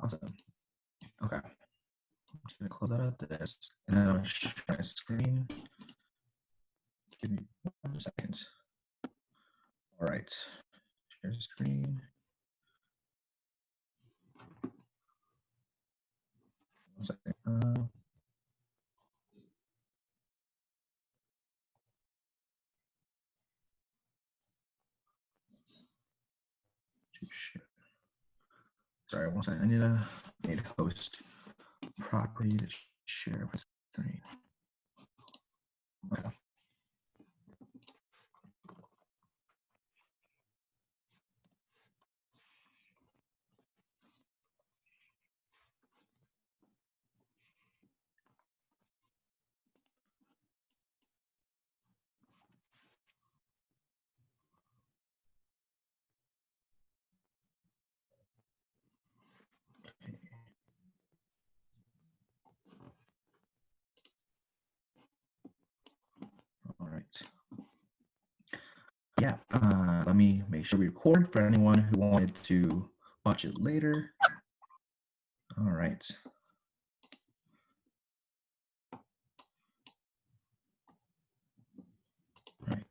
Awesome. Okay. I'm just gonna close out of this, and then I'm gonna share my screen. Give me 1 second. All right. Share screen. 1 second. Sorry, 1 second. I need to make host property to share my screen. Okay. All right. Yeah, let me make sure we record for anyone who wanted to watch it later. All right. All right.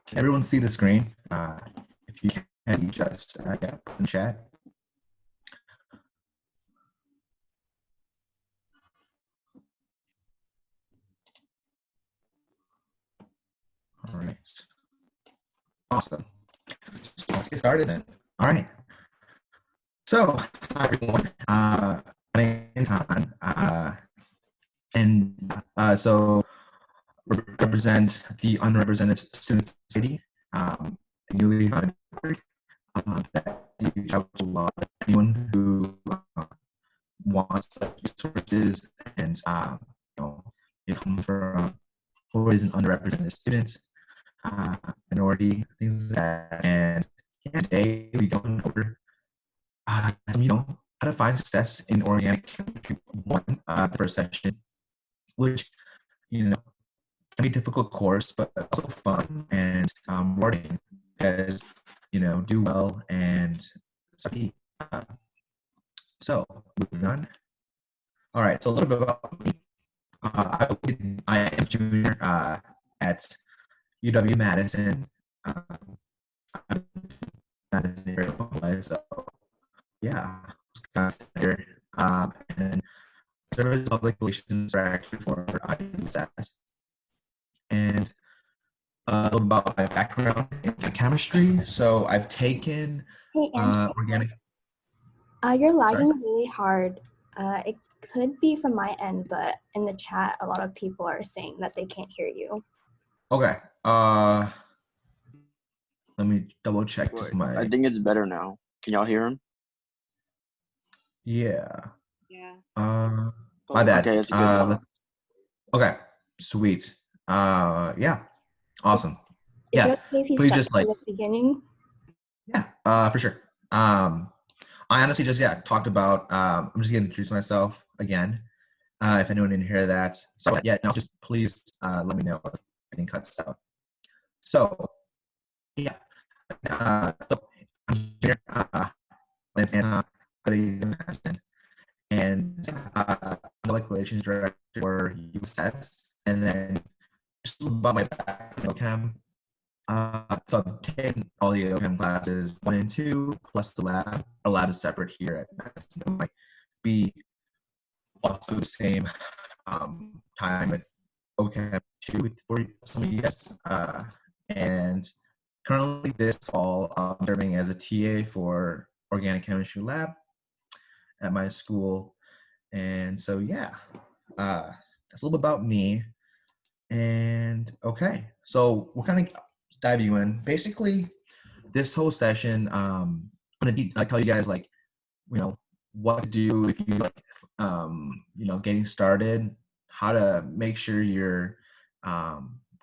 Can everyone see the screen? If you can, just yeah, put in chat. All right. Awesome. So let's get started then. All right. So, hi everyone. My name is Han. So represent the underrepresented student society, newly founded network that reach out to anyone who wants resources and it comes from boys and underrepresented students, minority, things like that. And yeah, today we go over how to find success in organic chemistry 1, the first section, which can be a difficult course, but also fun and rewarding because do well and study. So moving on. All right, so a little bit about me. I am a junior at UW-Madison. So yeah, here. And service public relations director for IUSAS. And a little about my background in chemistry. So I've taken organic. You're lagging really hard. It could be from my end, but in the chat, a lot of people are saying that they can't hear you. Okay. Let me double check just my. I think it's better now. Can y'all hear him? Yeah. Yeah. My bad. Okay, it's good now. Okay. Sweet. Yeah. Awesome. Is it okay if he starts from the beginning? Yeah. For sure. I honestly just talked about. I'm just gonna introduce myself again. If anyone didn't hear that, so yeah, no, just please let me know if anything cuts out. So yeah. So I'm here. My name's Anna. And public relations director for USS, and then just a little about my background. So I've taken all the OChem classes 1 and 2 plus the lab. Our lab is separate here at Madison. It might be also the same time with OChem 2 for some of you guys. And currently this fall, I'm serving as a TA for organic chemistry lab at my school. And so yeah, that's a little bit about me. And okay, so we'll kind of dive you in. Basically, this whole session, I'm gonna tell you guys what to do if you getting started, how to make sure you're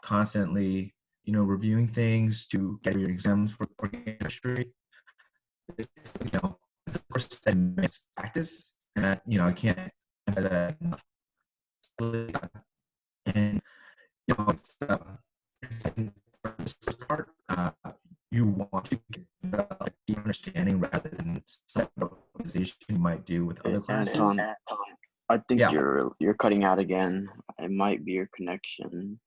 constantly reviewing things to get your exams for chemistry. It's the first step in practice, and I can't emphasize that enough. And it's you want to get deep understanding rather than some optimization you might do with other classes. Anton, I think Yeah. you're cutting out again. It might be your connection.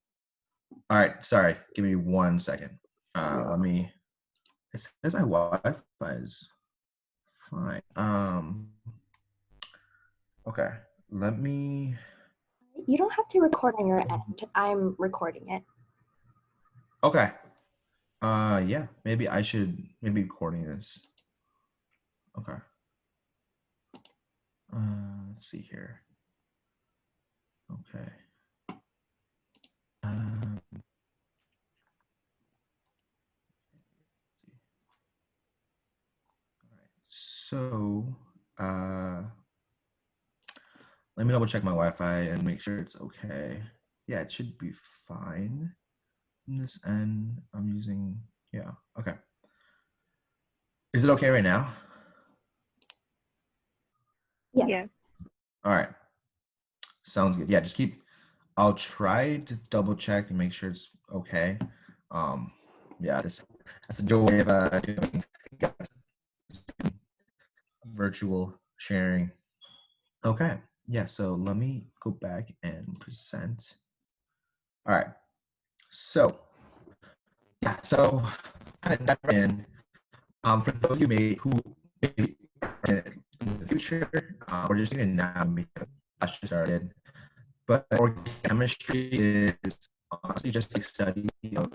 All right, sorry. Give me 1 second. Yeah. Let me. It says my Wi-Fi is fine. Okay. Let me. You don't have to record on your end. I'm recording it. Okay. Yeah. Maybe I should. Maybe recording this. Okay. Let's see here. Okay. So, let me double check my Wi-Fi and make sure it's okay. Yeah, it should be fine. From this end, I'm using, yeah, okay. Is it okay right now? Yes. Yeah. All right. Sounds good. Yeah, just I'll try to double check and make sure it's okay. Yeah, that's a joy of doing virtual sharing. Okay. Yeah, so let me go back and present. All right. So, yeah, so kind of dive in. For those of you who maybe in the future, we're just going to now because I just started. But organic chemistry is honestly just a study of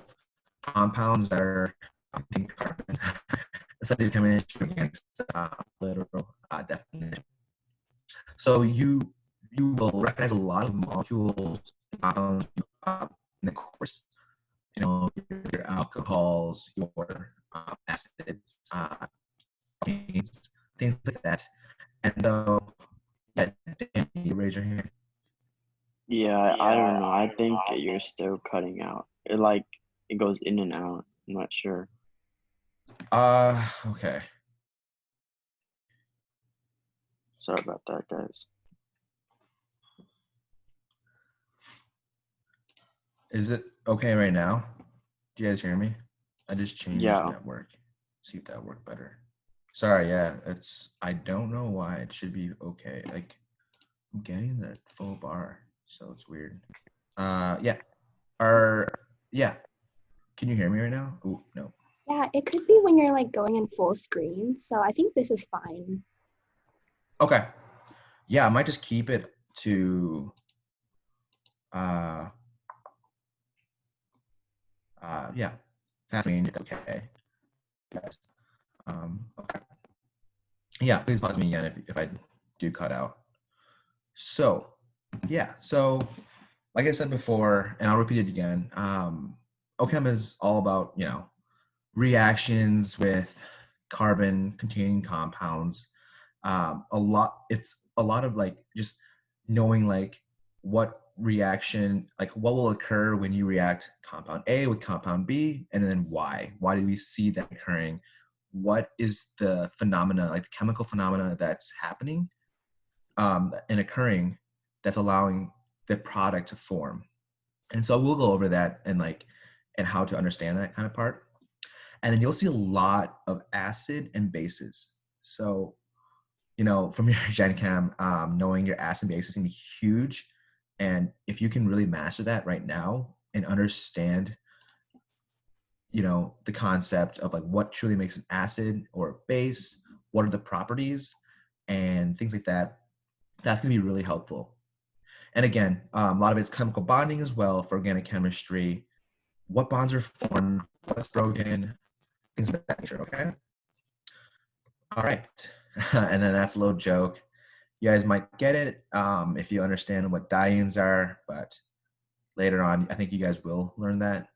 compounds that are containing carbon. The study of chemistry against literal definition. So you will recognize a lot of molecules in the course. You know, your alcohols, your acids, things like that. And so, yeah, Dan, you raise your hand. Yeah, I don't know. I think you're still cutting out. It goes in and out. I'm not sure. Okay. Sorry about that, guys. Is it okay right now? Do you guys hear me? I just changed network. See if that worked better. Sorry, yeah, I don't know why it should be okay. Like, I'm getting the full bar, so it's weird. Yeah. Yeah. Can you hear me right now? Oh, no. Yeah, it could be when you're like going in full screen. So I think this is fine. Okay. Yeah, I might just keep it to yeah, fast screen. It's okay. Yes. Okay. Yeah, please pause me again if I do cut out. So, yeah. So, like I said before, and I'll repeat it again, OChem is all about, reactions with carbon containing compounds. It's a lot of like just knowing like what reaction, like what will occur when you react compound A with compound B, and then why. Why do we see that occurring? What is the phenomena, like the chemical phenomena that's happening and occurring that's allowing the product to form? And so we'll go over that and how to understand that kind of part. And then you'll see a lot of acid and bases. So, from your Gen Chem, knowing your acid and base is gonna be huge. And if you can really master that right now and understand, the concept of like what truly makes an acid or a base, what are the properties and things like that, that's gonna be really helpful. And again, a lot of it's chemical bonding as well for organic chemistry. What bonds are formed, what's broken, things of that nature, okay? All right. And then that's a little joke. You guys might get it if you understand what dienes are, but later on, I think you guys will learn that.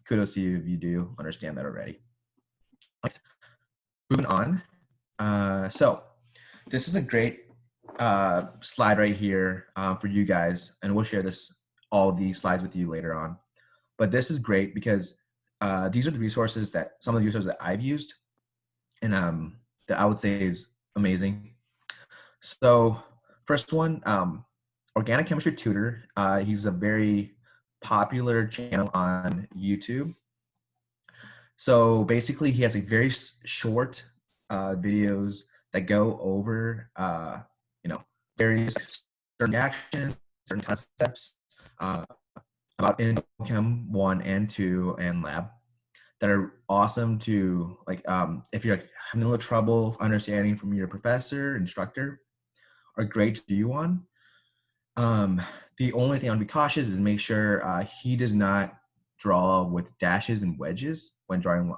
Kudos to you if you do understand that already. Right. Moving on. So this is a great slide right here for you guys, and we'll share all these slides with you later on. But this is great because these are the resources some of the resources that I've used, and that I would say is amazing. So first one, Organic Chemistry Tutor. He's a very popular channel on YouTube. So basically, he has a very short videos that go over, various certain reactions, certain concepts uh, about in Chem 1 and 2 and lab that are awesome to, like, if you're like, having a little trouble understanding from your professor, instructor, are great to do on. The only thing I'll be cautious is make sure he does not draw with dashes and wedges when drawing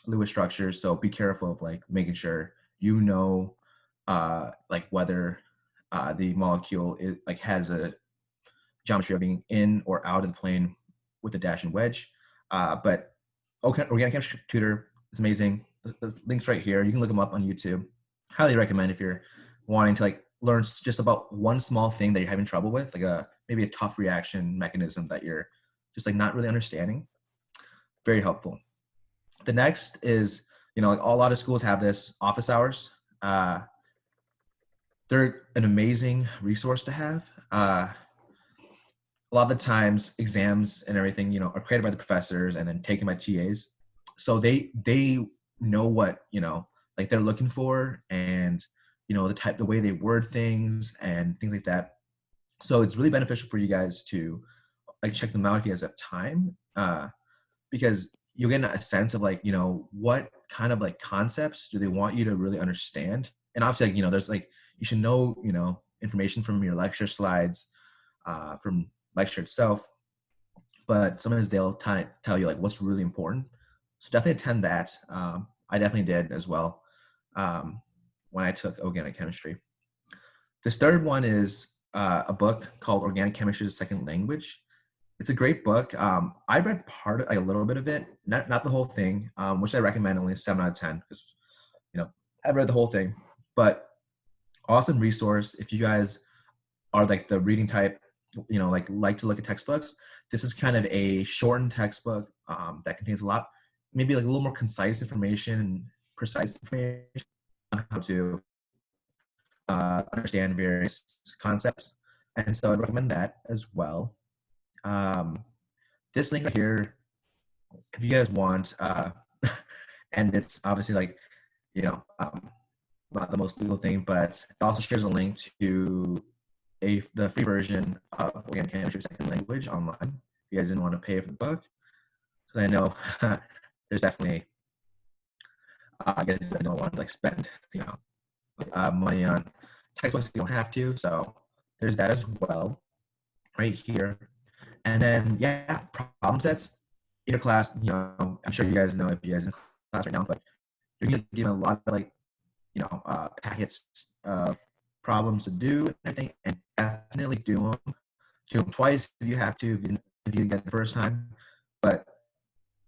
Lewis structures. So be careful of like making sure like whether the molecule like has a geometry of being in or out of the plane with a dash and wedge. But Organic Chemistry Tutor is amazing. The link's right here. You can look them up on YouTube. Highly recommend if you're wanting to like learn just about one small thing that you're having trouble with, like maybe a tough reaction mechanism that you're just like not really understanding. Very helpful. The next is, like a lot of schools have this, office hours. They're an amazing resource to have. A lot of the times exams and everything, are created by the professors and then taken by TAs. So they know what, like they're looking for, and, the way they word things and things like that. So it's really beneficial for you guys to like check them out if you guys have time, because you'll get a sense of like, what kind of like concepts do they want you to really understand. And obviously, like, there's like, you should know, information from your lecture slides, from lecture itself, but sometimes they'll tell you like what's really important. So definitely attend that. I definitely did as well when I took organic chemistry. This third one is a book called Organic Chemistry as a Second Language. It's a great book. I read like a little bit of it, not the whole thing, which I recommend only 7 out of 10 because, I've read the whole thing. But awesome resource if you guys are like the reading type, like to look at textbooks. This is kind of a shortened textbook that contains a lot, maybe like a little more concise information and precise information on how to understand various concepts. And so I'd recommend that as well. This link right here, if you guys want, and it's obviously like, not the most legal thing, but it also shares a link to the free version of Organic Chemistry Second Language online. If you guys didn't want to pay for the book, because I know there's definitely, I guess I don't want to like spend, money on textbooks. You don't have to, so there's that as well, right here. And then problem sets in your class. I'm sure you guys know if you guys are in class right now, but you're gonna give a lot of like, packets of problems to do and everything, and definitely do them twice if you have to, if you get the first time. But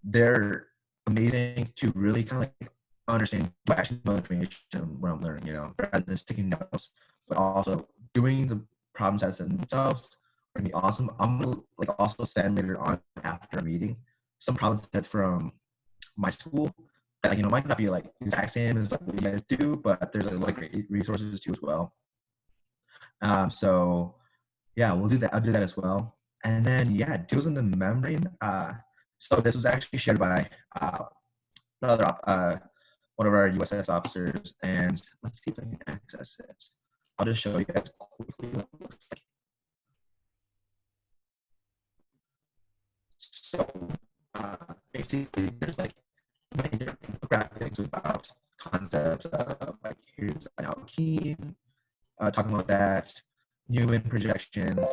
they're amazing to really kind of like understand actual information when I'm learning, rather than just taking notes, but also doing the problem sets themselves are gonna be awesome. I'm gonna like also send later on after a meeting some problem sets from my school that might not be like exact same as like what you guys do, but there's like a lot of great resources too as well. So yeah, we'll do that. I'll do that as well. And then deals in the membrane. So this was actually shared by another one of our USS officers, and let's see if I can access it. I'll just show you guys quickly what it looks like. So basically, there's like many different infographics about concepts of like here's an alkene, talking about that, Newman projections,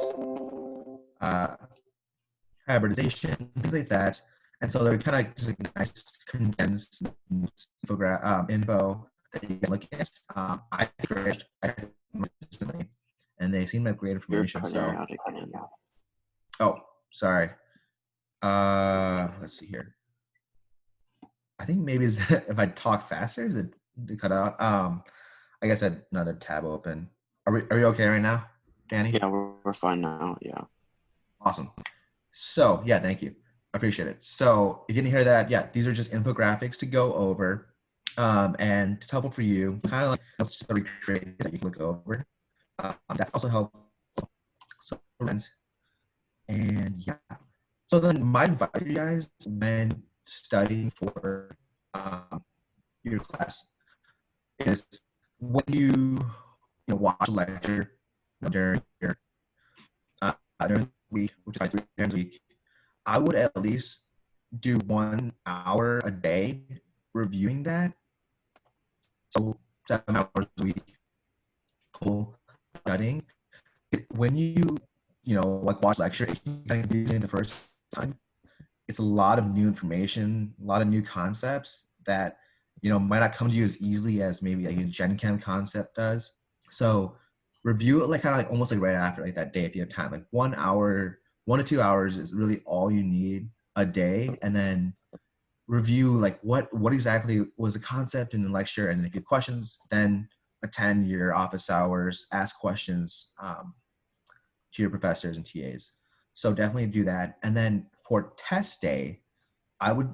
hybridization, things like that. And so they're kind of just like nice condensed info that you can look at. I recently, and they seem like great information. So, oh, sorry. Let's see here. I think maybe if I talk faster, is it cut out? I guess I had another tab open. Are we okay right now, Danny? Yeah, we're fine now. Yeah. Awesome. So thank you. I appreciate it. So if you didn't hear that, these are just infographics to go over, and it's helpful for you. Kind of like it's just a recreate that you can look over. That's also helpful. So, and so then my advice for you guys when studying for your class is when you watch a lecture during your during the week, which is like 3 times a week, I would at least do 1 hour a day reviewing that. So 7 hours a week total studying. When you like watch lecture, if you kind of do it the first time, it's a lot of new information, a lot of new concepts that might not come to you as easily as maybe like a Gen Chem concept does. So review it like kind of like almost like right after like that day if you have time. Like 1 hour, 1 to 2 hours is really all you need a day, and then review like what exactly was the concept in the lecture, and then if you have questions, then attend your office hours, ask questions to your professors and TAs. So definitely do that. And then for test day, I would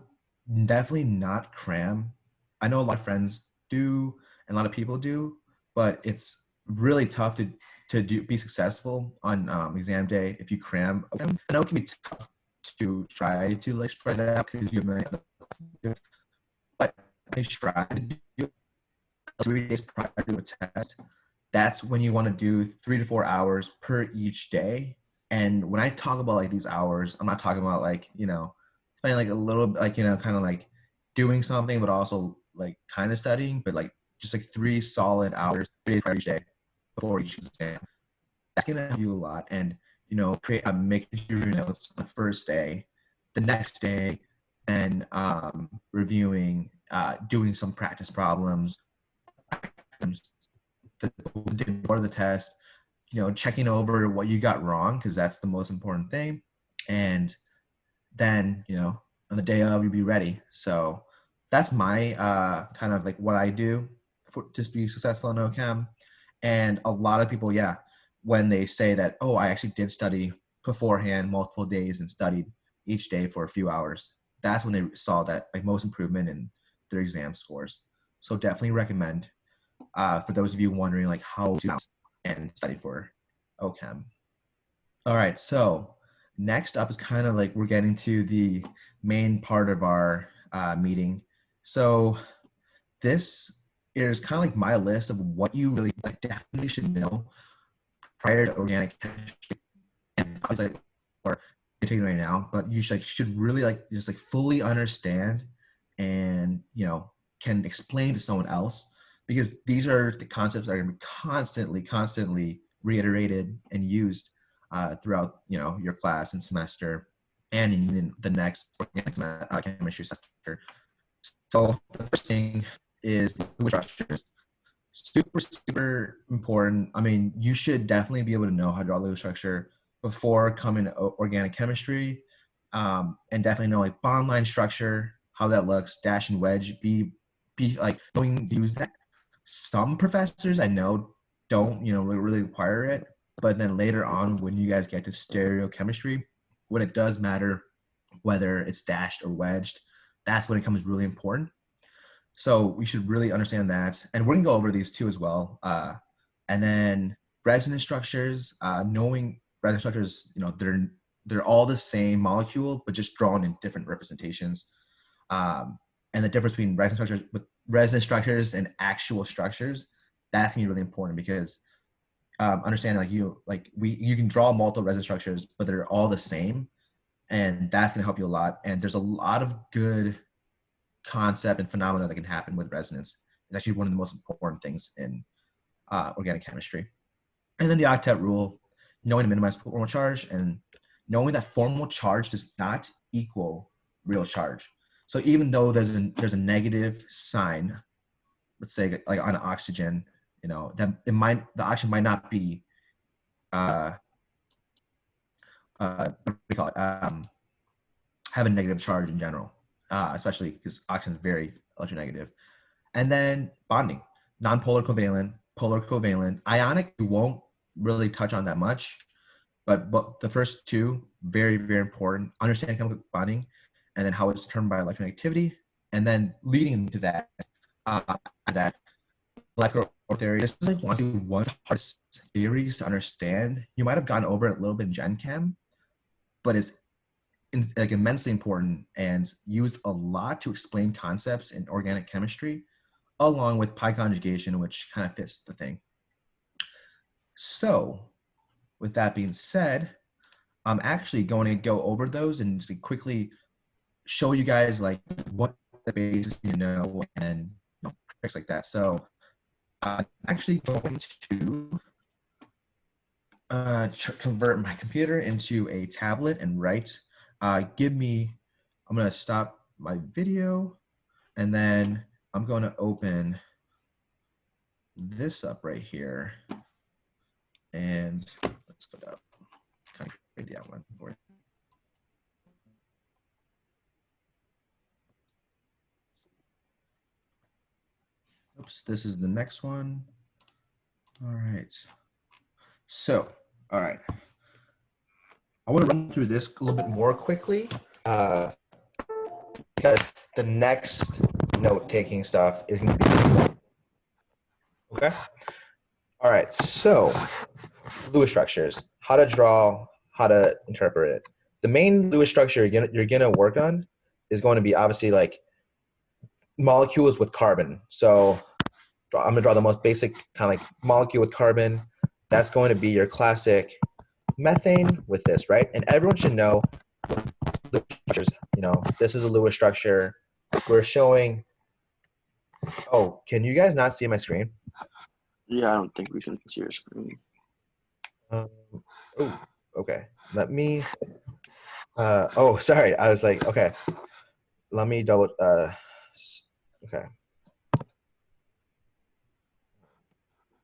definitely not cram. I know a lot of friends do and a lot of people do, but it's really tough to be successful on exam day if you cram. I know it can be tough to try to like spread it out because you have many other things to do, but I try to do it 3 days prior to a test. That's when you want to do 3 to 4 hours per each day. And when I talk about like these hours, I'm not talking about like, spending like a little, like, kind of like doing something, but also like kind of studying, but like just like 3 solid hours, 3 days prior each day before each exam. That's going to help you a lot. And, make your notes the first day, the next day, and reviewing, doing some practice problems, before the test, checking over what you got wrong, because that's the most important thing. And then, on the day of, you'll be ready. So that's my kind of like what I do for just be successful in OChem. And a lot of people, when they say that, oh, I actually did study beforehand multiple days and studied each day for a few hours, that's when they saw that like most improvement in their exam scores. So definitely recommend for those of you wondering like how to and study for OChem. All right, so next up is kind of like we're getting to the main part of our meeting. So this is kind of like my list of what you really like definitely should know prior to organic chemistry, and obviously like, or you're taking right now, but you should really like just like fully understand and can explain to someone else, because these are the concepts that are going to be constantly reiterated and used throughout your class and semester and in the next chemistry semester. So the first thing is structures. Super important. I mean, you should definitely be able to know how to draw Lewis structure before coming to organic chemistry, and definitely know like bond line structure, how that looks, dash and wedge. Be like going to use that. Some professors I know don't really require it, but then later on when you guys get to stereochemistry, when it does matter whether it's dashed or wedged, that's when it becomes really important. So we should really understand that. And we're going to go over these too as well. And then resonance structures, knowing resonance structures, they're all the same molecule, but just drawn in different representations. And the difference between resonance structures and actual structures, that's going to be really important, because understanding you can draw multiple resonance structures, but they're all the same. And that's going to help you a lot. And there's a lot of good concept and phenomena that can happen with resonance. It's actually one of the most important things in organic chemistry. And then the octet rule, knowing to minimize formal charge and knowing that formal charge does not equal real charge. So even though there's a negative sign, let's say like on oxygen, that the oxygen might not be what do we call it? Have a negative charge in general, especially because oxygen is very electronegative. And then bonding, nonpolar covalent, polar covalent. Ionic, we won't really touch on that much, but the first two, very, very important. Understanding chemical bonding, and then how it's determined by electronegativity, and then leading to that, molecular theory. This is like one of the hardest theories to understand. You might have gone over it a little bit in Gen Chem, but it's like immensely important and used a lot to explain concepts in organic chemistry, along with pi conjugation, which kind of fits the thing. So with that being said, I'm actually going to go over those and just quickly show you guys like what the basics you know and tricks like that. So I'm actually going to convert my computer into a tablet and write. I'm going to stop my video and then I'm going to open this up right here. And let's put up kind of create the outline for you. Oops, this is the next one. All right. So, all right. I want to run through this a little bit more quickly because the next note-taking stuff is going to be okay. All right. So, Lewis structures, how to draw, how to interpret it. The main Lewis structure you're gonna work on is going to be obviously like molecules with carbon. So I'm gonna draw the most basic kind of like molecule with carbon. That's going to be your classic methane with this, right? And everyone should know Lewis structures. This is a Lewis structure. We're showing. Oh, can you guys not see my screen? Yeah, I don't think we can see your screen. Oh, okay. Let me. Oh, sorry. I was like, okay. Let me double. Okay.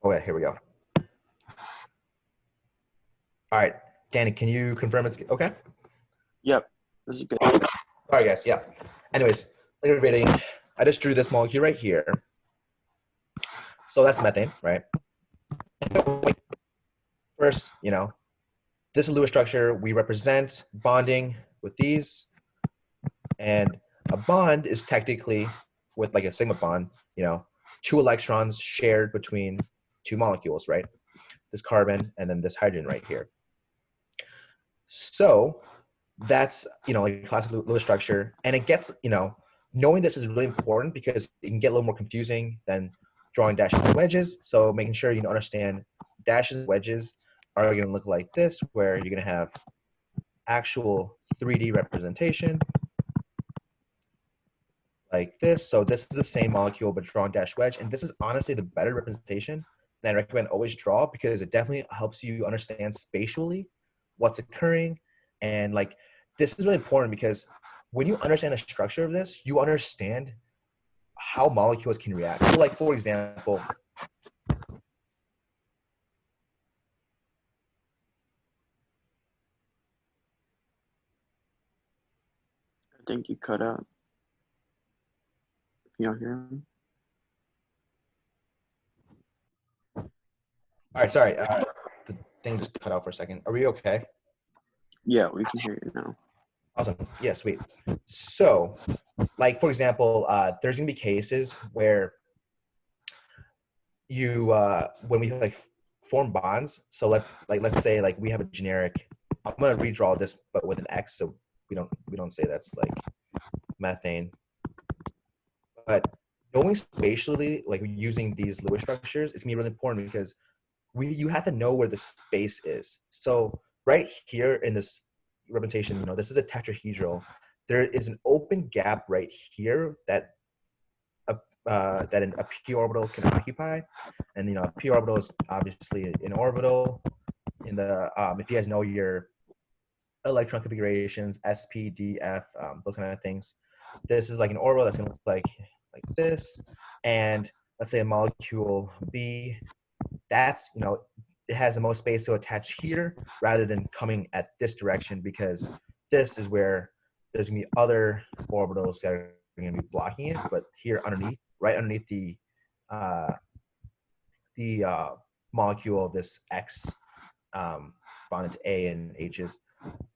Oh, yeah. Here we go. All right, Danny, can you confirm it's okay? Yep, this is good. All right, guys. Yeah. Anyways, like everybody, I just drew this molecule right here. So that's methane, right? First, this is Lewis structure. We represent bonding with these, and a bond is technically with like a sigma bond. 2 electrons shared between 2 molecules, right? This carbon and then this hydrogen right here. So that's like classic Lewis structure, and it gets knowing this is really important because it can get a little more confusing than drawing dashes and wedges. So making sure you understand dashes and wedges are going to look like this, where you're going to have actual 3D representation like this. So this is the same molecule but drawn dash wedge, and this is honestly the better representation, and I recommend always draw because it definitely helps you understand spatially what's occurring. And like this is really important because when you understand the structure of this, you understand how molecules can react. So like for example, I think you cut out. You don't hear him? all right, sorry, the thing just cut out for a second. Are we okay? Yeah, we can hear you now. Awesome. Yeah, sweet. So like for example, there's gonna be cases where you when we like form bonds. So let's say like we have a generic. I'm gonna redraw this but with an X, so we don't say that's like methane. But knowing spatially, like using these Lewis structures, is gonna be really important because you have to know where the space is. So right here in this representation, this is a tetrahedral. There is an open gap right here that a p orbital can occupy, and a p orbital is obviously an orbital. In the if you guys know your electron configurations, sp, d, f, those kind of things, this is like an orbital that's going to look like this. And let's say a molecule B, that's it has the most space to attach here rather than coming at this direction, because this is where there's going to be other orbitals that are going to be blocking it. But here underneath, right underneath the molecule of this X bonded to A and H's,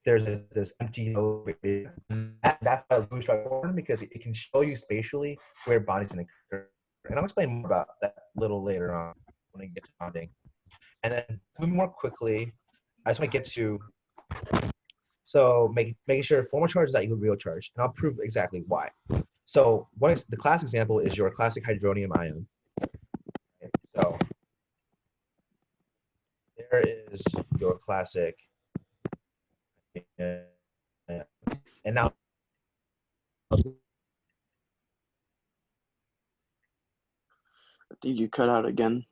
there's this empty node. That's why Lewis structure is important, because it can show you spatially where bonding is going to occur. And I'll explain more about that a little later on when I get to bonding. And then moving more quickly, I just want to get to So making sure formal charge is not equal to real charge, and I'll prove exactly why. So the class example is your classic hydronium ion. So there is your classic, and now I think you cut out again.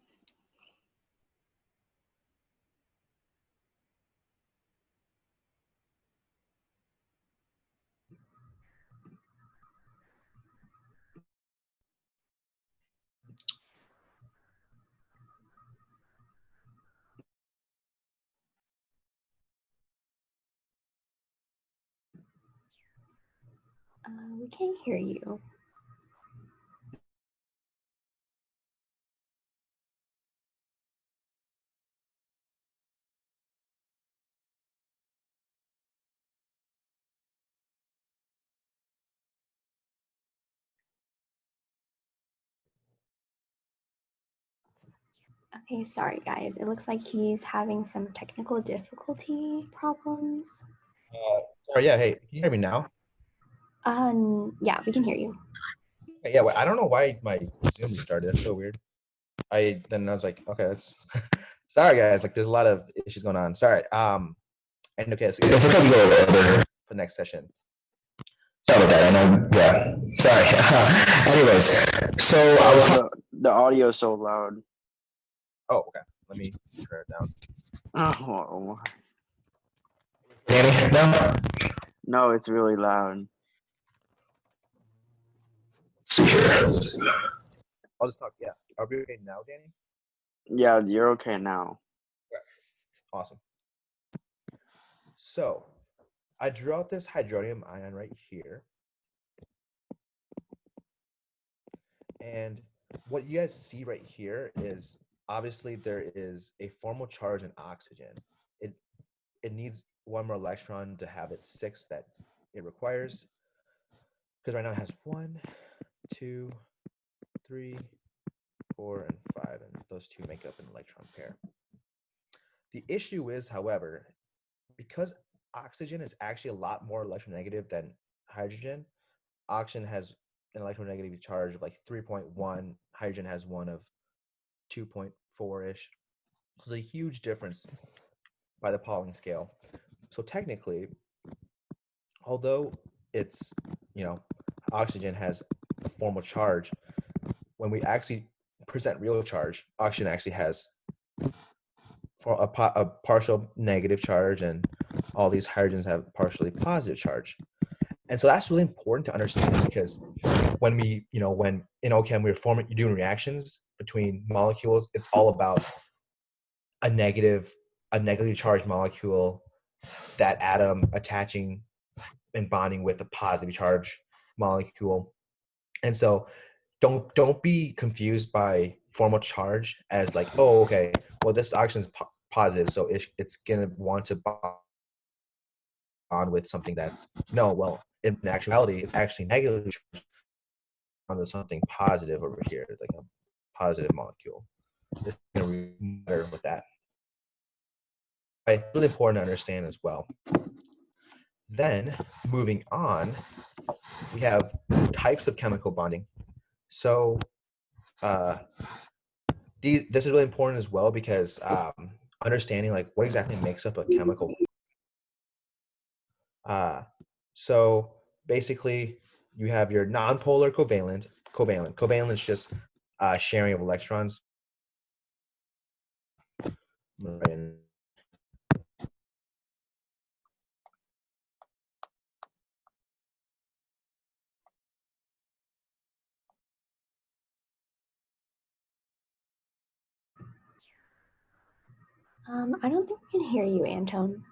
We can't hear you. Okay, sorry guys. It looks like he's having some technical difficulty problems. sorry, yeah, hey, can you hear me now? Yeah, we can hear you. Okay, yeah, well, I don't know why my Zoom started. That's so weird. Then I was like, okay, that's sorry guys, like there's a lot of issues going on. Sorry. And okay, so it's okay to go over for the next session. Sorry about that. I know, yeah. Sorry. Anyways, so I was The audio is so loud. Oh, okay. Let me turn it down. Oh, Can you hear me now? no, it's really loud. See here. I'll just talk. Yeah. Are we okay now, Danny? Yeah, you're okay now. Awesome. So I drew out this hydronium ion right here. And what you guys see right here is obviously there is a formal charge in oxygen. It needs one more electron to have its 6 that it requires. Because right now it has 1, 2, 3, 4, and 5, and those 2 make up an electron pair. The issue is, however, because oxygen is actually a lot more electronegative than hydrogen, oxygen has an electronegative charge of like 3.1, hydrogen has one of 2.4-ish. So there's a huge difference by the Pauling scale. So technically, although it's, oxygen has a formal charge, when we actually present real charge, oxygen actually has a partial negative charge, and all these hydrogens have partially positive charge. And so that's really important to understand, because when we, when in OChem you're doing reactions between molecules, it's all about a negatively charged molecule, that atom attaching and bonding with a positively charged molecule. And so don't be confused by formal charge as like, oh, okay, well, this oxygen is positive, so it's gonna want to bond with something that's well, in actuality, it's actually negatively charged onto something positive over here, like a positive molecule. It's gonna matter with that. Right, really important to understand as well. Then moving on, we have types of chemical bonding. So this is really important as well, because understanding like what exactly makes up a chemical. So basically, you have your nonpolar covalent. Covalent is just sharing of electrons. I don't think we can hear you, Anton.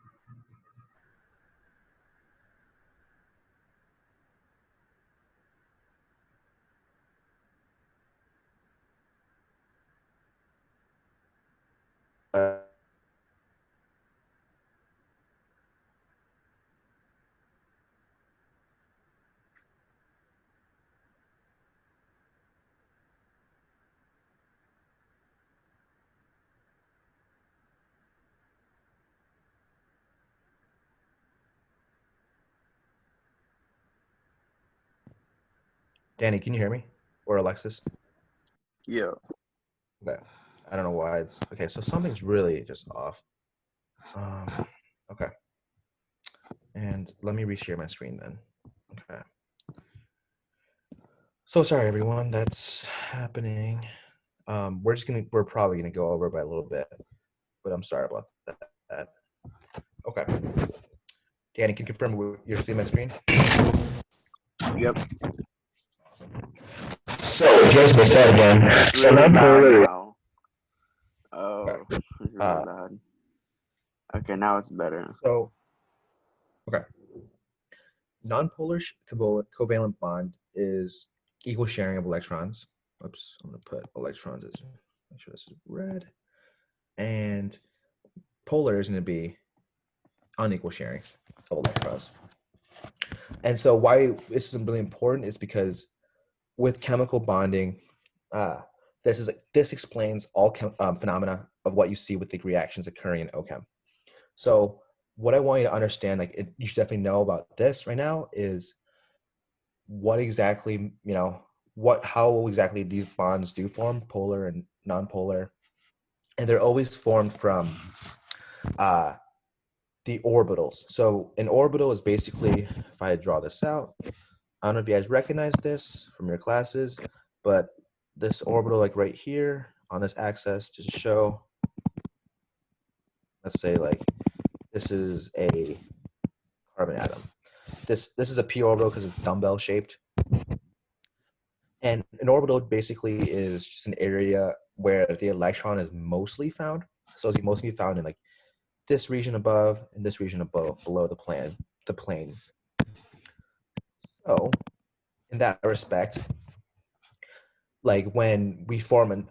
Danny, can you hear me? Or Alexis? Yeah. Okay. I don't know why it's okay. So something's really just off. Okay. And let me reshare my screen then. Okay. So sorry, everyone. That's happening. We're probably gonna go over by a little bit, but I'm sorry about that. Okay. Danny, can you confirm you're seeing my screen? Yep. So here's the start again. It's So really non-polar. loud now. Oh, Okay. it's really loud. Okay, now it's better. So, okay. Non-polar covalent bond is equal sharing of electrons. Oops, I'm gonna put electrons as, make sure this is red. And polar is gonna be unequal sharing of electrons. And so why this is really important is because with chemical bonding, this explains all phenomena of what you see with the reactions occurring in OChem. So what I want you to understand, you should definitely know about this right now is what exactly, how exactly these bonds do form, polar and non-polar. And they're always formed from the orbitals. So an orbital is basically, if I draw this out, I don't know if you guys recognize this from your classes, but this orbital, like right here on this axis, to show, let's say like this is a carbon atom. This is a p orbital because it's dumbbell shaped. And an orbital basically is just an area where the electron is mostly found. So it's mostly found in like this region above and this region above, below the plane. So in that respect, like when we form an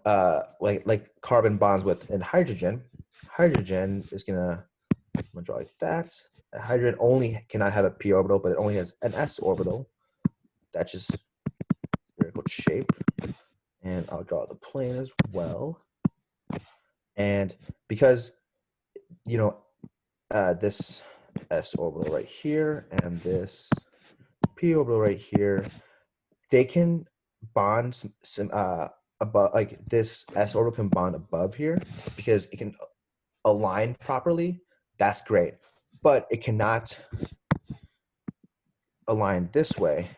like carbon bonds with an hydrogen is gonna, I'm gonna draw like that. A hydrogen only cannot have a p orbital, but it only has an s orbital. That's just spherical shape. And I'll draw the plane as well. And because this s orbital right here and this p orbital right here, they can bond above, like this s orbital can bond above here because it can align properly. That's great, but it cannot align this way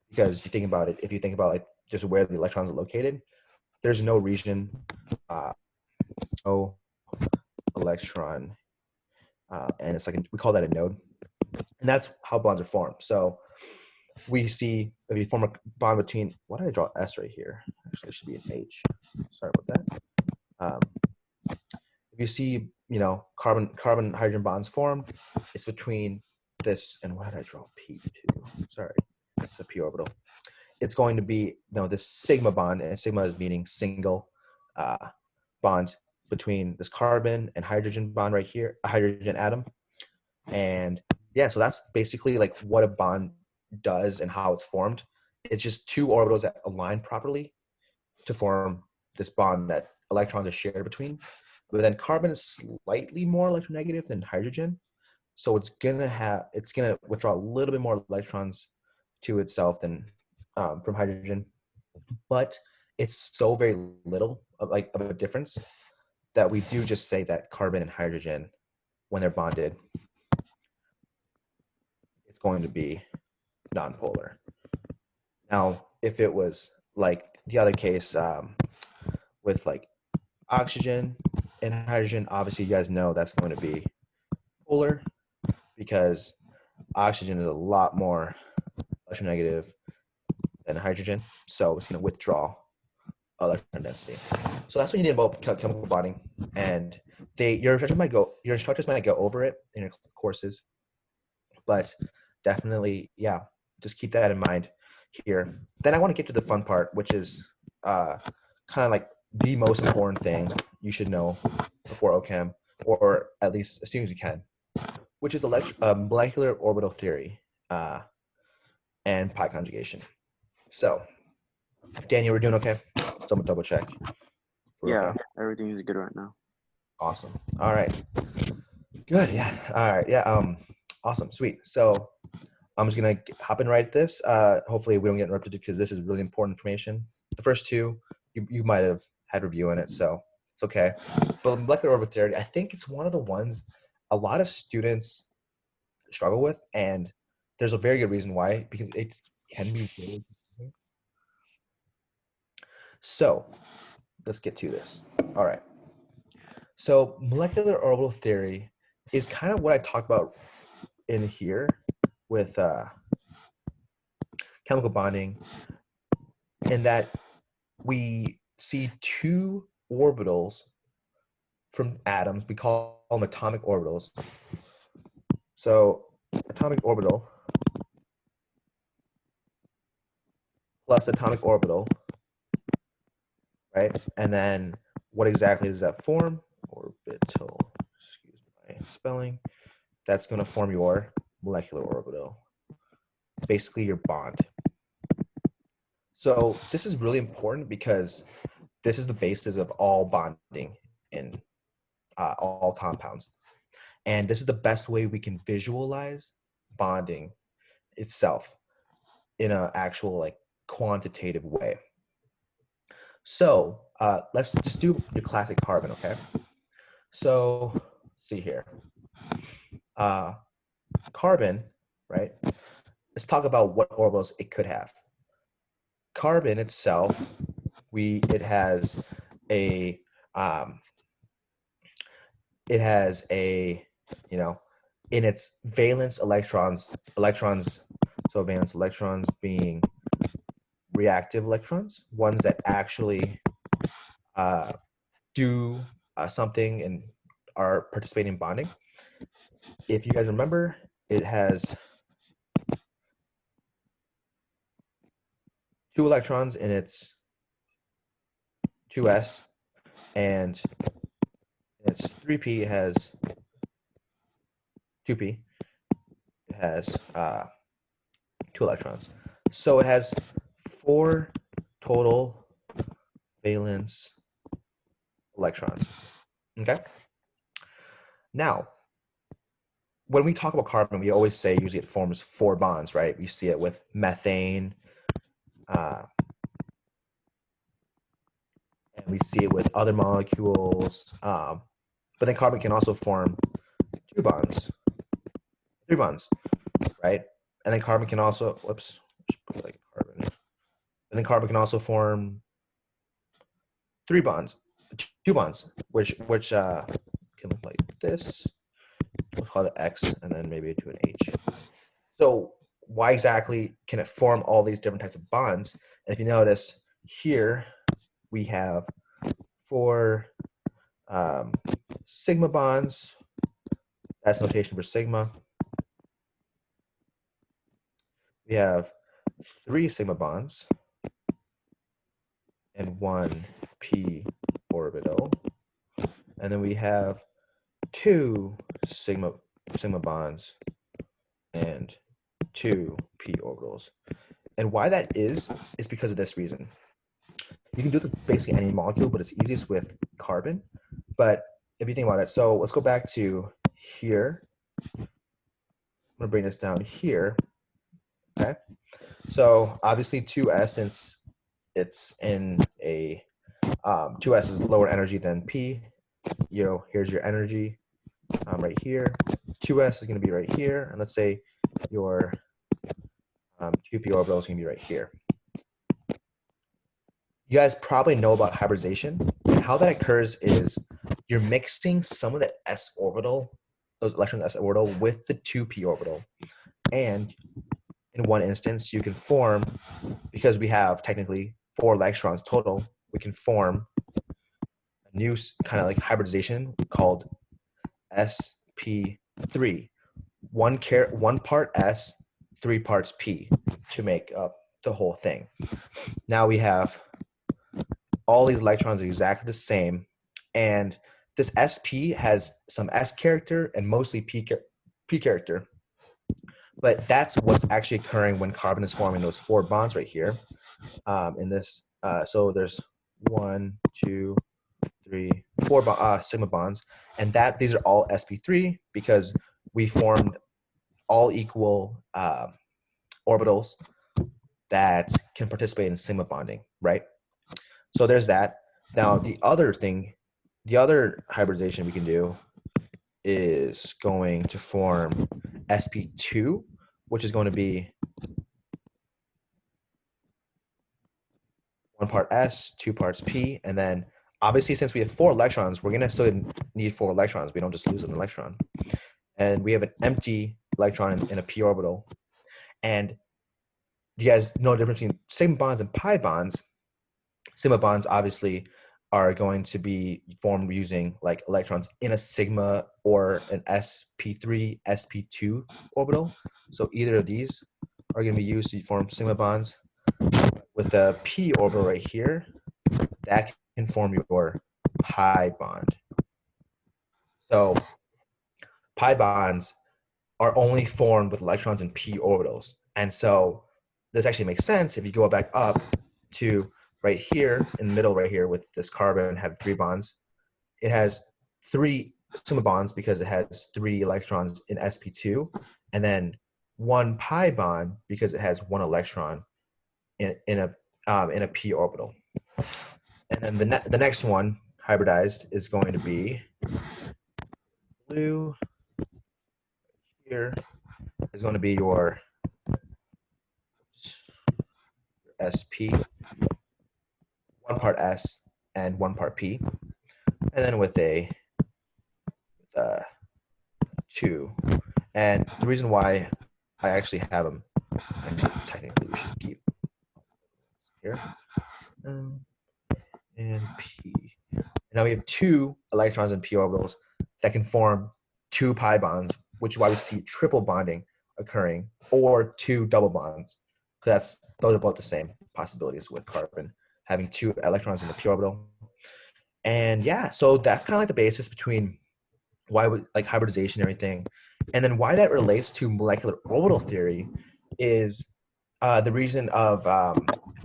because you think about it. If you think about like just where the electrons are located, there's no region, no electron, and it's like we call that a node, and that's how bonds are formed. So we see if you form a bond between, why did I draw S right here? Actually, it should be an H. Sorry about that. If you see, carbon hydrogen bonds formed, it's between this, and why did I draw P too? Sorry, it's a p orbital. It's going to be this sigma bond, and sigma is meaning single bond between this carbon and hydrogen bond right here, a hydrogen atom. And yeah, so that's basically like what a bond does and how it's formed. It's just two orbitals that align properly to form this bond that electrons are shared between. But then carbon is slightly more electronegative than hydrogen, so it's gonna withdraw a little bit more electrons to itself than from hydrogen. But it's so very little of a difference that we do just say that carbon and hydrogen, when they're bonded, it's going to be nonpolar. Now, if it was like the other case with like oxygen and hydrogen, obviously you guys know that's going to be polar because oxygen is a lot more electronegative than hydrogen, so it's going to withdraw electron density. So that's what you need about chemical bonding, and your instructors might go over it in your courses, but definitely, yeah, just keep that in mind here. Then I want to get to the fun part, which is kind of like the most important thing you should know before OChem, or at least as soon as you can, which is molecular orbital theory and pi conjugation. So, Daniel, we're doing okay? So I'm gonna double check. Yeah, okay. Everything is good right now. Awesome. All right. Good. Yeah. All right. Yeah. Awesome. Sweet. So, I'm just gonna hop in right at this. Hopefully we don't get interrupted because this is really important information. The first two, you might have had review in it, so it's okay. But molecular orbital theory, I think it's one of the ones a lot of students struggle with, and there's a very good reason why, because it can be really confusing. So let's get to this. All right. So molecular orbital theory is kind of what I talked about in here with chemical bonding, in that we see two orbitals from atoms. We call them atomic orbitals. So atomic orbital plus atomic orbital, right? And then what exactly does that form? Orbital, excuse my spelling. That's going to form your molecular orbital. Basically your bond. So this is really important because this is the basis of all bonding in all compounds. And this is the best way we can visualize bonding itself in an actual like quantitative way. So let's just do the classic carbon, okay? So let's see here. Carbon, right? Let's talk about what orbitals it could have. Carbon itself, it has a in its valence electrons, so valence electrons being reactive electrons, ones that actually do something and are participating in bonding. If you guys remember, it has 2 electrons in its 2s, and its 3p has 2p. It has 2 electrons. So it has 4 total valence electrons. Okay? Now, when we talk about carbon, we always say usually it forms 4 bonds, right? We see it with methane, and we see it with other molecules. But then carbon can also form 2 bonds, 3 bonds, right? And then carbon can also, whoops, like carbon. And then carbon can also form 3 bonds, 2 bonds, which can look like this. We'll call it X, and then maybe to an H. So why exactly can it form all these different types of bonds? And if you notice here, we have 4 sigma bonds. That's notation for sigma. We have 3 sigma bonds and 1 p orbital. And then we have 2 sigma bonds and 2 p orbitals. And why that is because of this reason. You can do this basically any molecule, but it's easiest with carbon. But if you think about it, so let's go back to here. I'm gonna bring this down here. Okay. So obviously 2s, since it's in a 2s is lower energy than p. Here's your energy right here. 2s is going to be right here, and let's say your 2p orbital is going to be right here. You guys probably know about hybridization, and how that occurs is you're mixing some of the s orbital, those electrons s orbital, with the 2p orbital, and in one instance you can form, because we have technically 4 electrons total, we can form a new kind of like hybridization called sp3, one part s, 3 parts p, to make up the whole thing. Now we have all these electrons are exactly the same, and this sp has some s character and mostly p character. But that's what's actually occurring when carbon is forming those 4 bonds right here. In this, so there's 1, 2, 3, 4 sigma bonds, and these are all sp3 because we formed all equal orbitals that can participate in sigma bonding, right? So there's that. Now the other hybridization we can do is going to form sp2, which is going to be 1 part s, 2 parts p, and then obviously since we have 4 electrons, we're going to still need 4 electrons. We don't just lose an electron. And we have an empty electron in a p orbital. And you guys know the difference between sigma bonds and pi bonds. Sigma bonds obviously are going to be formed using like electrons in a sigma or an sp3, sp2 orbital. So either of these are going to be used to form sigma bonds. With the p orbital right here, that can form your pi bond. So pi bonds are only formed with electrons in p orbitals. And so this actually makes sense if you go back up to right here in the middle right here with this carbon have 3 bonds. It has 3 sigma bonds because it has 3 electrons in sp2, and then 1 pi bond because it has 1 electron in a p orbital. And then the next one hybridized is going to be blue. Here is going to be your sp, 1 part s and 1 part p, and then with a 2. And the reason why I actually have them, actually technically we should keep here, and p. Now we have 2 electrons in p orbitals that can form 2 pi bonds, which is why we see triple bonding occurring, or 2 double bonds, because those are both the same possibilities with carbon having 2 electrons in the p orbital. And yeah, so that's kind of like the basis between why we like hybridization and everything. And then why that relates to molecular orbital theory is the reason of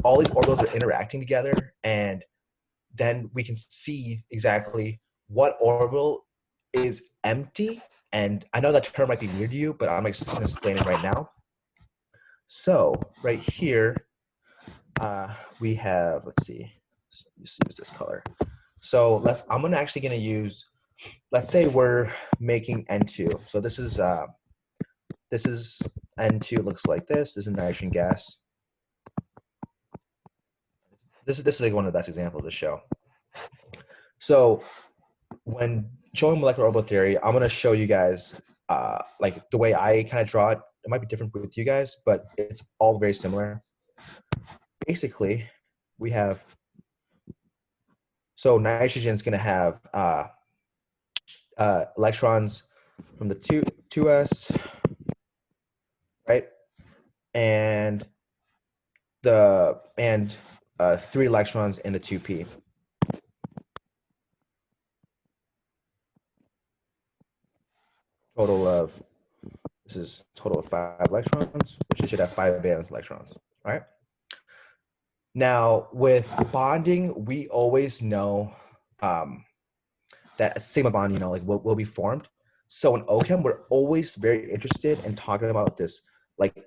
all these orbitals are interacting together, and then we can see exactly what orbital is empty. And I know that term might be weird to you, but I'm going to explain it right now. So right here, we have, let's see, let's use this color. So I'm actually going to use, let's say we're making N2. So this is N2, looks like this. This is nitrogen gas. This is like one of the best examples to show. So when showing molecular orbital theory, I'm going to show you guys like the way I kind of draw it. It might be different with you guys, but it's all very similar. Basically, we have, so nitrogen is going to have electrons from the 2s, right? And 3 electrons in the 2p. Total of 5 electrons, which it should have 5 valence electrons, right? Now, with bonding, we always know that a sigma bond, like will be formed. So in OChem, we're always very interested in talking about this, like,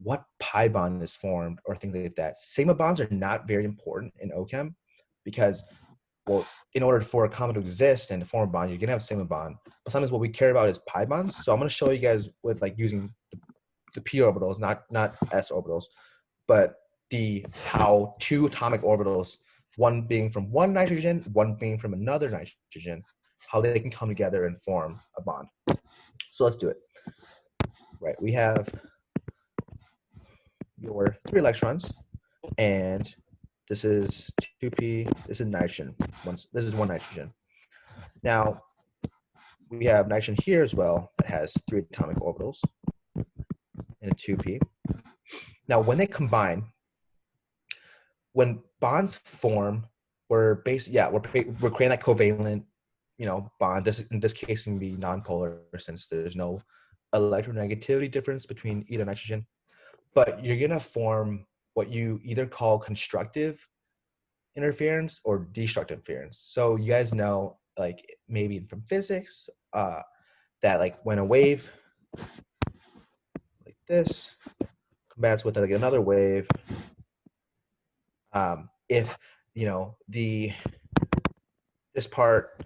what pi bond is formed or things like that. Sigma bonds are not very important in OChem because, well, in order for a compound to exist and to form a bond, you're gonna have a sigma bond. But sometimes what we care about is pi bonds. So I'm gonna show you guys with like using the p orbitals, not s orbitals, but how 2 atomic orbitals, one being from one nitrogen, one being from another nitrogen, how they can come together and form a bond. So let's do it. Right, we have your 3 electrons, and this is 2p, this is nitrogen. This is 1 nitrogen. Now, we have nitrogen here as well that has 3 atomic orbitals and a 2p. Now, when they combine, when bonds form, we're creating that covalent, bond. In this case can be nonpolar since there's no electronegativity difference between either nitrogen. But you're gonna form what you either call constructive interference or destructive interference. So you guys know, like maybe from physics, that like when a wave like this combines with like another wave, if you know this part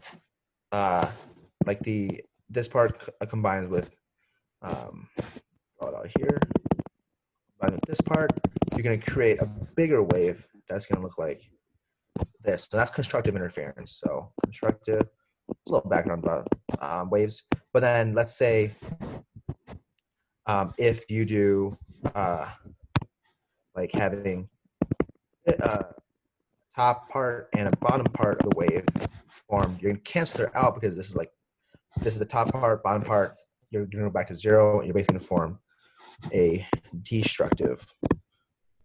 this part combines with draw it out here, combine with this part, you're going to create a bigger wave that's going to look like this. So that's constructive interference. So constructive, a little background about waves. But then let's say if you do like having a top part and a bottom part of the wave formed, you're going to cancel it out because this is the top part, bottom part. You're going to go back to 0, and you're basically going to form a destructive,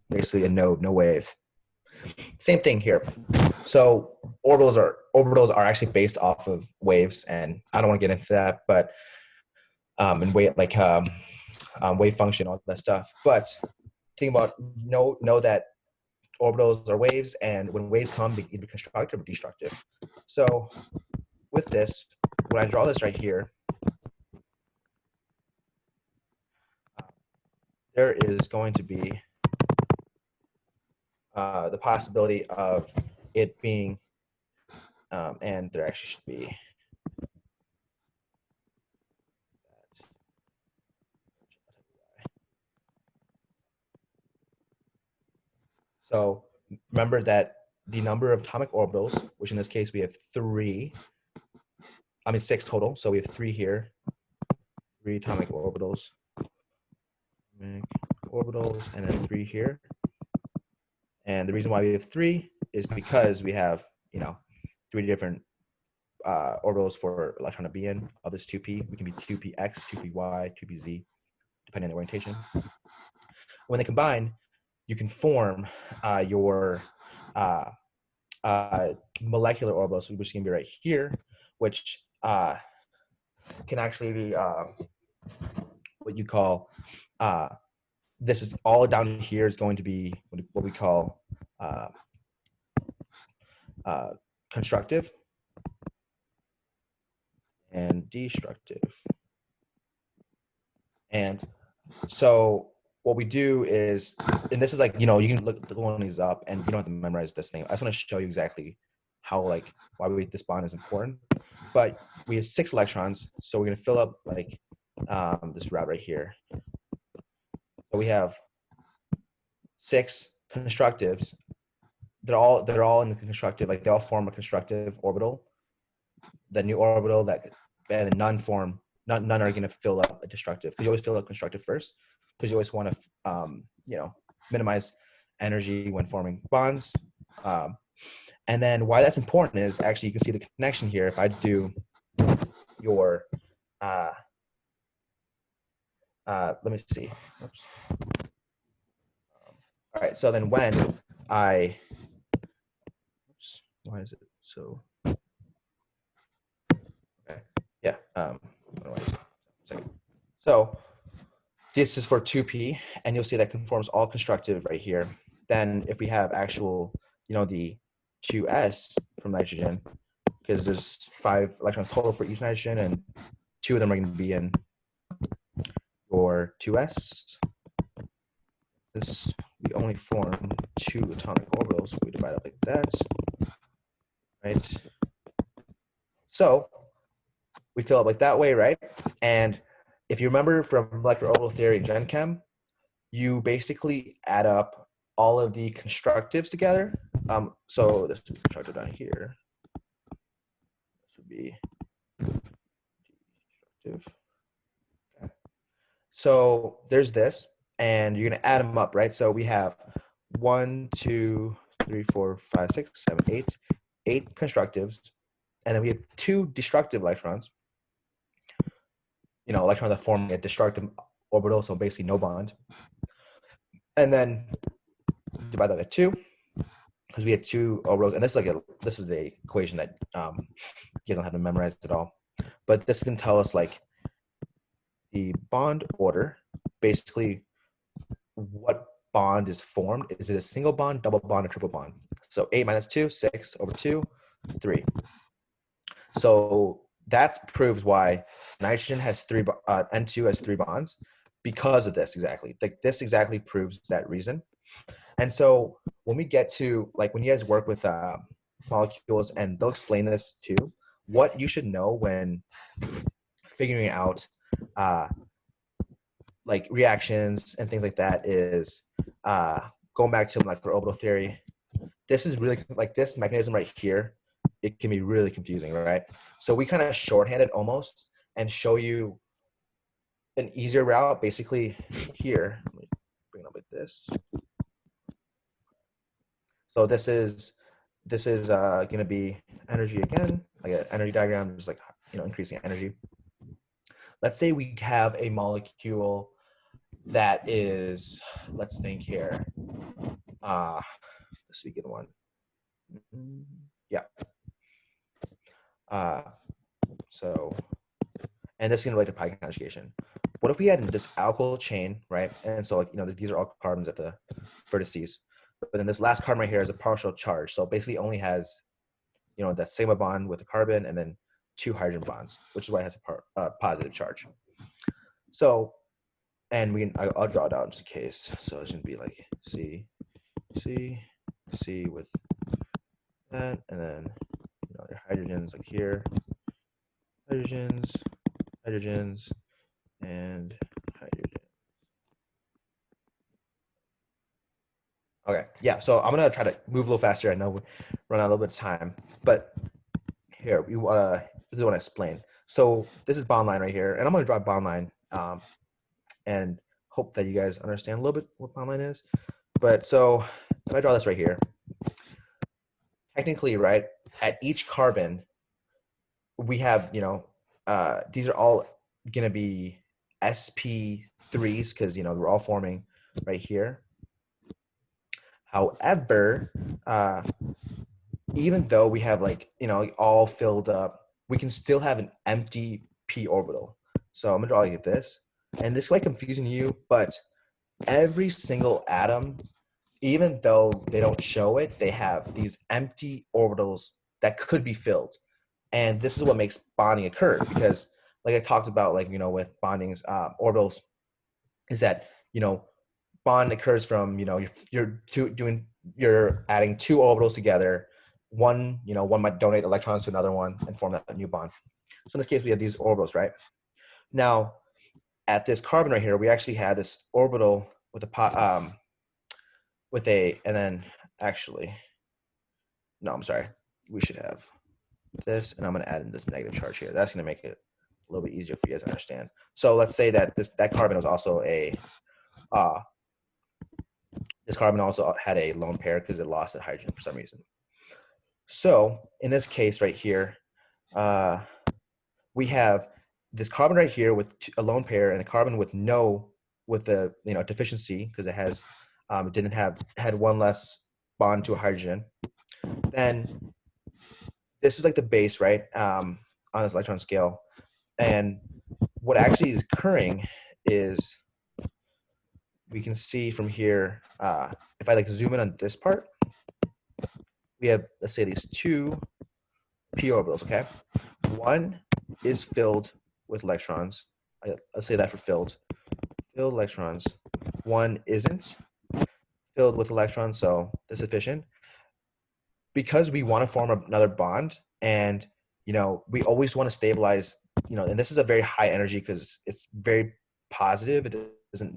basically a node, no wave. Same thing here. So orbitals are actually based off of waves, and I don't want to get into that, but and wave function, all that stuff. But think about know that orbitals are waves, and when waves come, they can either be constructive or destructive. So with this, when I draw this right here, there is going to be the possibility of it being, and there actually should be, so remember that the number of atomic orbitals, which in this case we have 6 total, so we have 3 here, 3 atomic orbitals, and then 3 here. And the reason why we have 3 is because we have 3 different orbitals for electron to be in of this 2p. We can be 2px, 2py, 2pz, depending on the orientation. When they combine, you can form your molecular orbitals, which can be right here, which can actually be what you call, this is all down here is going to be what we call constructive and destructive. And so what we do is, and this is like, you can look one of these up and you don't have to memorize this thing. I just want to show you exactly how, why this bond is important. But we have 6 electrons, so we're going to fill up this route right here. So we have 6 constructives. They're all in the constructive, they all form a constructive orbital. The new orbital and none are going to fill up a destructive, because you always fill up constructive first, because you always want to minimize energy when forming bonds. And then why that's important is actually you can see the connection here. If I do your let me see. Oops. All right. So then when I, oops, why is it so? Okay. Yeah. So this is for 2p, and you'll see that conforms all constructive right here. Then if we have actual, the 2s from nitrogen, because there's 5 electrons total for each nitrogen, and 2 of them are going to be in your 2s. We only form 2 atomic orbitals. We divide up like that, right? So we fill up like that way, right? And if you remember from molecular orbital theory and Gen Chem, you basically add up all of the constructives together. So this would be constructive down here. This would be destructive. Okay. So there's this, and you're going to add them up, right? So we have 1, 2, 3, 4, 5, 6, 7, 8 constructives, and then we have 2 destructive electrons. Electrons that form a destructive orbital, so basically no bond. And then divide that by 2, because we had 2 orbitals, and this is the equation that you don't have to memorize at all. But this can tell us the bond order, basically what bond is formed. Is it a single bond, double bond, or triple bond? So 8 minus 2, 6 over 2, 3. So that proves why nitrogen has N2 has 3 bonds, because of this exactly. Like this exactly proves that reason. And so when we get to like when you guys work with molecules, and they'll explain this too, what you should know when figuring out like reactions and things like that is going back to molecular orbital theory. This is really like this mechanism right here. It can be really confusing, right? So we kind of shorthand it almost and show you an easier route. Basically, here, let me bring it up like this. So this is going to be energy again, like an energy diagram, just like increasing energy. Let's say we have a molecule that is, let's think here. Let's begin one. Yeah. So, and this is going to relate to pi conjugation. What if we had this alkyl chain, right? And so, like, these are all carbons at the vertices. But then this last carbon right here is a partial charge. So basically only has, that sigma bond with a carbon and then 2 hydrogen bonds, which is why it has a positive charge. So, and I'll draw it out just in case. So it's going to be like C with that, and then your hydrogens like here, hydrogens, and hydrogen. Okay, yeah, so I'm gonna try to move a little faster. I know we run out a little bit of time, but here this is what I explain. So this is bond line right here, and I'm gonna draw a bond line, and hope that you guys understand a little bit what bond line is. But so if I draw this right here, technically, right, at each carbon, we have, these are all gonna be sp3s because we're all forming right here. However, even though we have all filled up, we can still have an empty p orbital. So I'm gonna draw like this, and this might confusing you, but every single atom, even though they don't show it, they have these empty orbitals that could be filled. And this is what makes bonding occur, because like I talked about, with bondings, orbitals, is that, bond occurs from, you're adding 2 orbitals together. One might donate electrons to another one and form that new bond. So in this case, we have these orbitals, right? Now, at this carbon right here, we actually had this orbital with and then actually, no, I'm sorry. We should have this, and I'm going to add in this negative charge here. That's going to make it a little bit easier for you guys to understand. So let's say that that carbon was also this carbon also had a lone pair because it lost a hydrogen for some reason. So in this case right here, we have this carbon right here with a lone pair, and a carbon with a deficiency because it has had one less bond to a hydrogen. Then this is like the base, right, on this electron scale. And what actually is occurring is, we can see from here, if I zoom in on this part, we have, let's say, these 2 p orbitals, okay? One is filled with electrons. Let's say that for filled electrons. One isn't filled with electrons, so that's sufficient. Because we want to form another bond, and we always want to stabilize, and this is a very high energy because it's very positive. It doesn't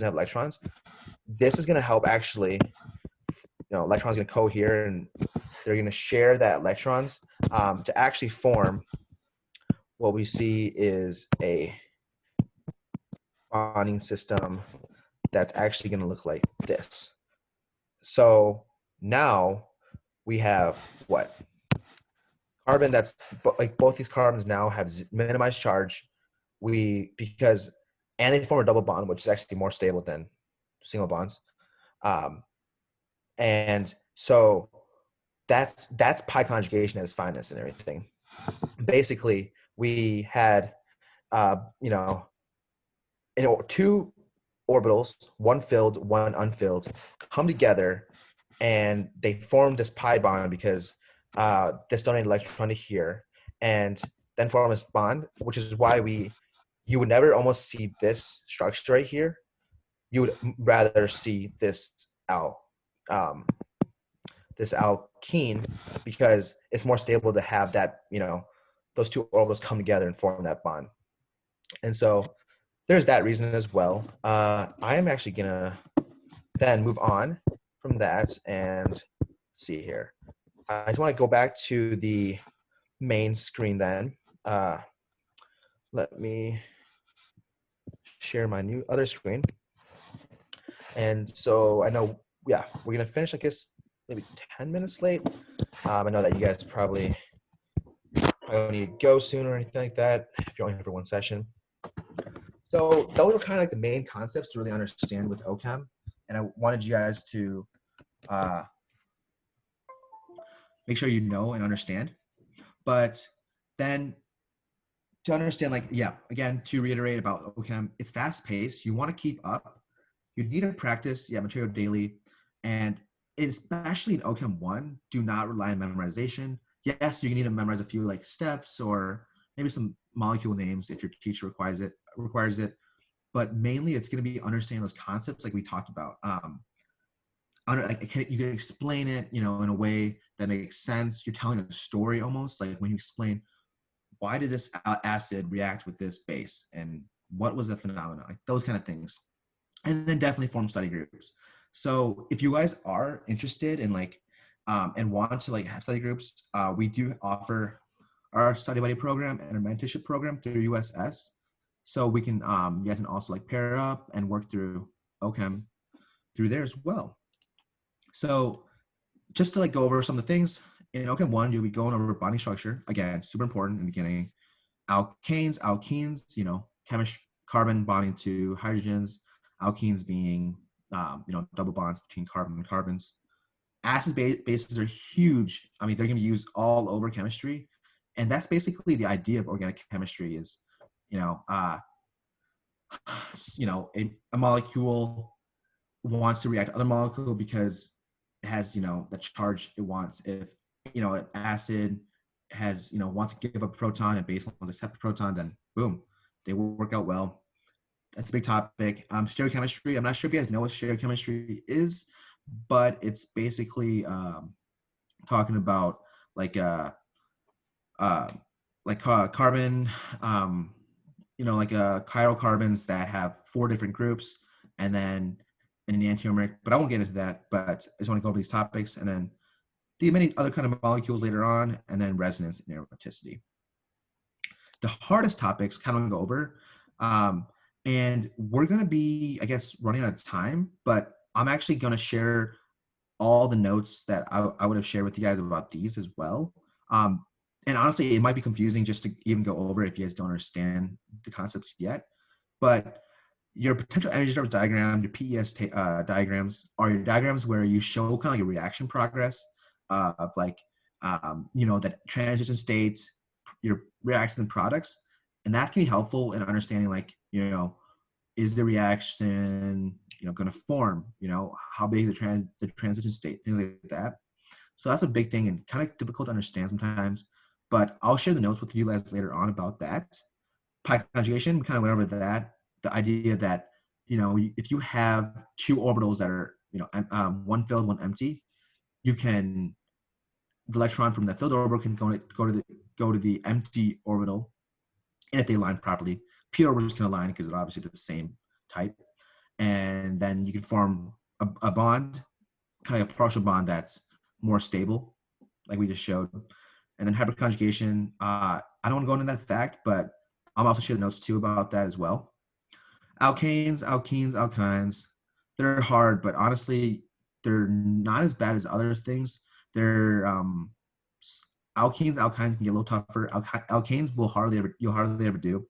have electrons. This is going to help actually, electrons going to cohere, and they're going to share that electrons to actually form what we see is a bonding system that's actually going to look like this. So now we have what? Carbon that's like both these carbons now have minimized charge. And they form a double bond, which is actually more stable than single bonds. And so that's pi conjugation at its finest and everything. Basically, we had 2 orbitals, one filled, one unfilled, come together, and they form this pi bond because this donated electron to here, and then form this bond, which is why we you would never almost see this structure right here. You would rather see this this alkene, because it's more stable to have that, those two orbitals come together and form that bond. And so there's that reason as well. I am actually gonna then move on from that and see here. I just want to go back to the main screen then. Let me share my new other screen. And so I know, yeah, we're gonna finish, I guess, maybe 10 minutes late. I know that you guys probably don't need to go soon or anything like that if you're only here for one session. So those are kind of like the main concepts to really understand with OChem. And I wanted you guys to make sure you know and understand. But then to understand, like, yeah, again, to reiterate about OChem, it's fast paced. You want to keep up. You need to practice, material daily. And especially in OChem 1, do not rely on memorization. Yes, you need to memorize a few like steps or maybe some molecule names if your teacher requires it. But mainly it's going to be understanding those concepts like we talked about. You can explain it, in a way that makes sense. You're telling a story almost, like when you explain, why did this acid react with this base and what was the phenomenon, like those kind of things. And then definitely form study groups. So if you guys are interested in and want to have study groups, we do offer our study buddy program and our mentorship program through USS. So we can, you guys can also pair up and work through OChem through there as well. So just to go over some of the things, in OChem 1, you'll be going over bonding structure. Again, super important in the beginning. Alkanes, alkenes, carbon bonding to hydrogens, alkenes being, double bonds between carbon and carbons. Acid bases are huge. I mean, they're going to be used all over chemistry. And that's basically the idea of organic chemistry is, a molecule wants to react to other molecule because it has, the charge it wants. If, an acid has, wants to give up a proton and base wants to accept a proton, then boom, they will work out well. That's a big topic. Stereochemistry, I'm not sure if you guys know what stereochemistry is, but it's basically talking about carbon, chiral carbons that have 4 different groups, and then an enantiomeric, but I won't get into that, but I just want to go over these topics, and then the many other kind of molecules later on, and then resonance and aromaticity. The hardest topics kind of go over, and we're going to be, I guess, running out of time, but I'm actually going to share all the notes that I would have shared with you guys about these as well. And honestly, it might be confusing just to even go over it if you guys don't understand the concepts yet. But your potential energy drivers diagram, your PES diagrams are your diagrams where you show kind of a reaction progress of that transition states, your reactions and products. And that can be helpful in understanding is the reaction, going to form, how big is the transition state, things like that. So that's a big thing and kind of difficult to understand sometimes, but I'll share the notes with you guys later on about that. Pi conjugation, we kind of went over that. The idea that, if you have 2 orbitals that are, one filled, one empty, the electron from the filled orbital can go to the empty orbital, and if they align properly, p orbitals can align because they're obviously the same type, and then you can form a bond, kind of a partial bond that's more stable, like we just showed. And then hybrid conjugation, I don't want to go into that fact, but I'll also share the notes too about that as well. Alkanes, alkenes, alkynes, they're hard, but honestly, they're not as bad as other things. They're alkenes, alkynes can get a little tougher. Alkanes you'll hardly ever do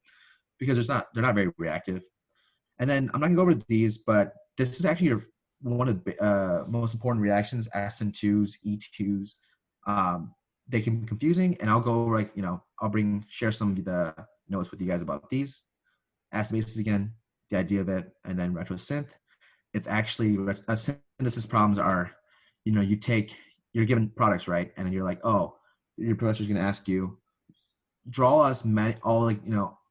because they're not very reactive. And then I'm not gonna go over these, but this is actually one of the most important reactions, SN2s, E2s. They can be confusing, and I'll go I'll share some of the notes with you guys about these. Acid bases again, the idea of it, and then retrosynth. It's actually synthesis problems are, you're given products, right? And then you're like, oh, your professor's gonna ask you, draw us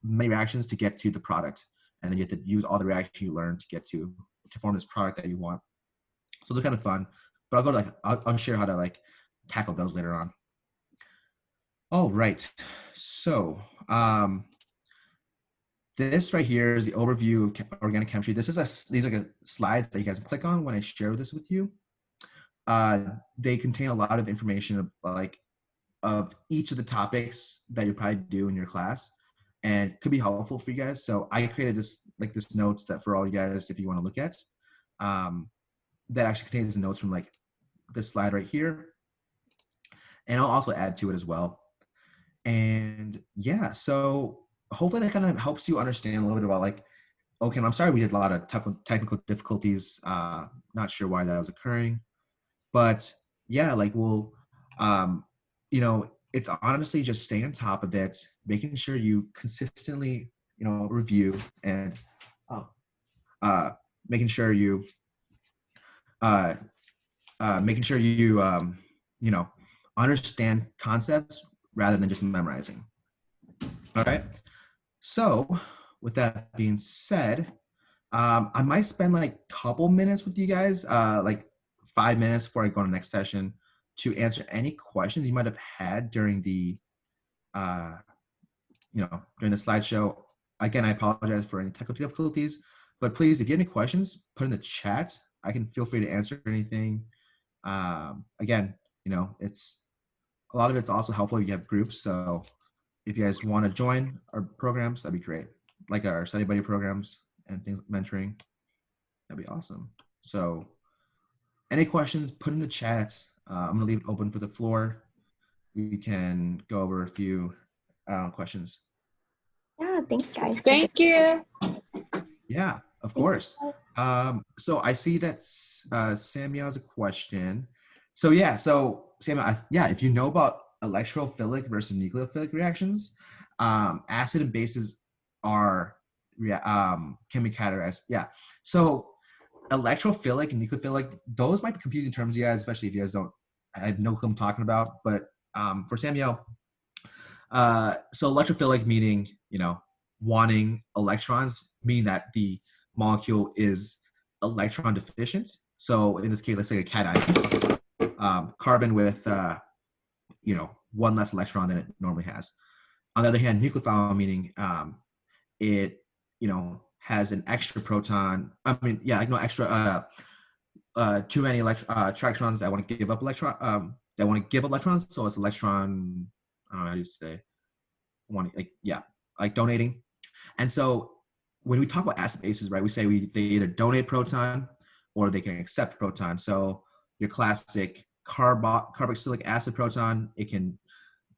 many reactions to get to the product, and then you have to use all the reaction you learned to get to form this product that you want. So they're kind of fun, but I'll go to like I'll share how to like tackle those later on. All right, so this right here is the overview of organic chemistry. These are like slides that you guys can click on when I share this with you. They contain a lot of information like of each of the topics that you probably do in your class, and could be helpful for you guys. So I created this notes that for all you guys, if you want to look at, that actually contains the notes from like this slide right here, and I'll also add to it as well. And yeah, so hopefully that kind of helps you understand a little bit about like, okay, I'm sorry we had a lot of technical difficulties. Not sure why that was occurring, but yeah, like we'll, you know, it's honestly just staying on top of it, making sure you consistently, you know, review and making sure you, you know, understand concepts rather than just memorizing. All right. So with that being said, I might spend like a couple minutes with you guys, like 5 minutes before I go on the next session to answer any questions you might have had during the, you know, during the slideshow. Again, I apologize for any technical difficulties, but please, if you have any questions, put in the chat. I can feel free to answer anything. Again, you know, a lot of it's also helpful if you have groups. So if you guys want to join our programs, that'd be great. Like our study buddy programs and things, mentoring, that'd be awesome. So any questions, put in the chat. I'm gonna leave it open for the floor. We can go over a few questions. Yeah, thanks guys. Thank you. Yeah, of course. So I see that Samuel has a question. So yeah, so Samuel, yeah, if you know about electrophilic versus nucleophilic reactions, acid and bases are can be categorized. Yeah, so electrophilic and nucleophilic, those might be confusing terms, you guys, especially if you guys don't, I have no clue what I'm talking about. But for Samuel, so electrophilic meaning, you know, wanting electrons, meaning that the molecule is electron deficient. So in this case, let's say a cation, carbon with, you know, one less electron than it normally has. On the other hand, nucleophile meaning it, you know, has an extra proton. I mean, yeah, like no extra, too many electrons that want to give up electrons. So it's electron, I don't know how you say, like donating. And so when we talk about acid bases, right, we say they either donate proton or they can accept proton. So your classic carboxylic acid proton, it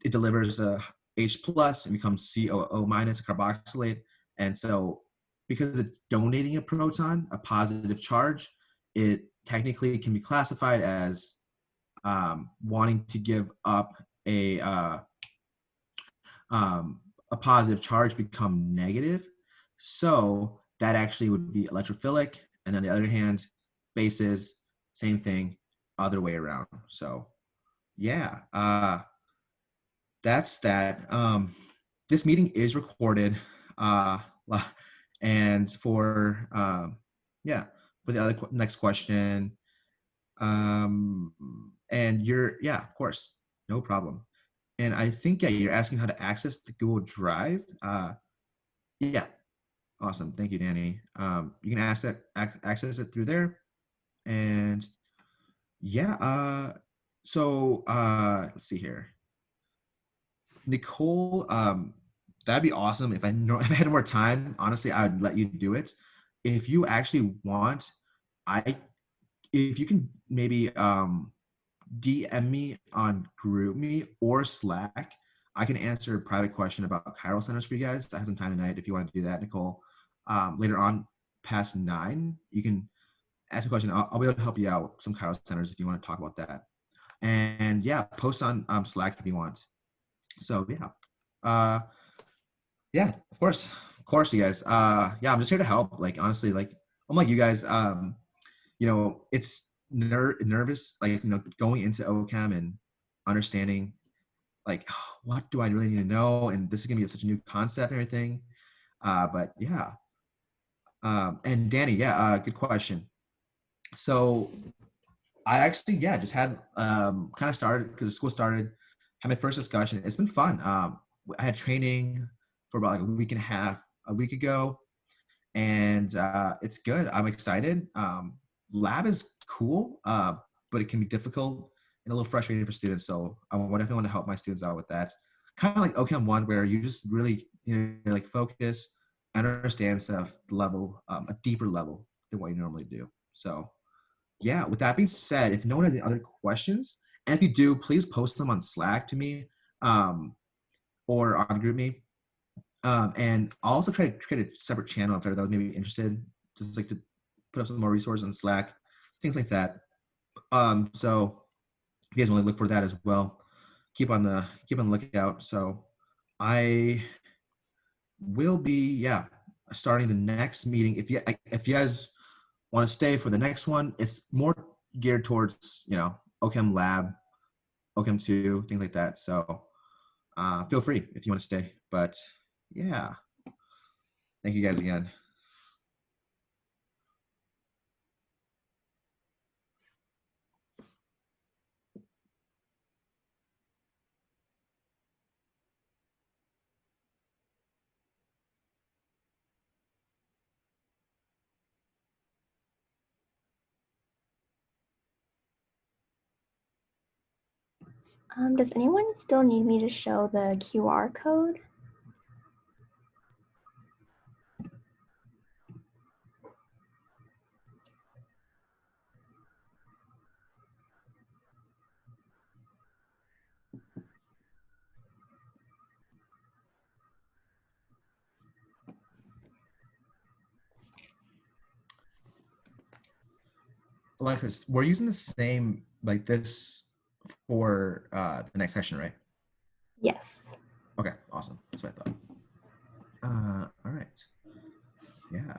delivers a H plus and becomes COO minus, a carboxylate. And so because it's donating a proton, a positive charge, it technically can be classified as wanting to give up a positive charge become negative. So that actually would be electrophilic. And on the other hand, bases, same thing, other way around. So yeah, that's that. This meeting is recorded. And for the other next question, and yeah, of course, no problem. And I think, yeah, you're asking how to access the Google Drive. Yeah, awesome. Thank you, Danny. You can access it through there. And yeah, so let's see here. Nicole, that'd be awesome. If I had more time, honestly, I would let you do it. If you actually want, if you can maybe DM me on GroupMe or Slack, I can answer a private question about chiral centers for you guys. I have some time tonight if you want to do that, Nicole. Later on, past 9, you can ask a question. I'll be able to help you out some chiral centers if you want to talk about that. And yeah, post on Slack if you want. So yeah, yeah, of course, you guys. Yeah, I'm just here to help. Like honestly, like I'm like you guys. You know, it's nervous, like, you know, going into OChem and understanding, like, what do I really need to know? And this is gonna be such a new concept and everything. But yeah. And Danny, yeah, good question. So I actually, yeah, just had kind of started because the school started, had my first discussion. It's been fun. I had training for about like a week and a half a week ago, and it's good. I'm excited. Lab is cool, but it can be difficult and a little frustrating for students. So I definitely want to help my students out with that. Kind of like OChem 1, where you just really, like focus and understand stuff level, a deeper level than what you normally do. So yeah, with that being said, if no one has any other questions, and if you do, please post them on Slack to me, or on GroupMe. And I'll also try to create a separate channel if those may be interested, just like to put up some more resources on Slack, things like that. So if you guys want to look for that as well, keep on the lookout. So I will be, yeah, starting the next meeting. If you guys want to stay for the next one, it's more geared towards, OChem lab, OChem 2, things like that. So feel free if you want to stay. But yeah, thank you guys again. Does anyone still need me to show the QR code? Alexis, we're using the same like this for the next session, right? Yes. Okay, awesome. That's what I thought. All right. Yeah.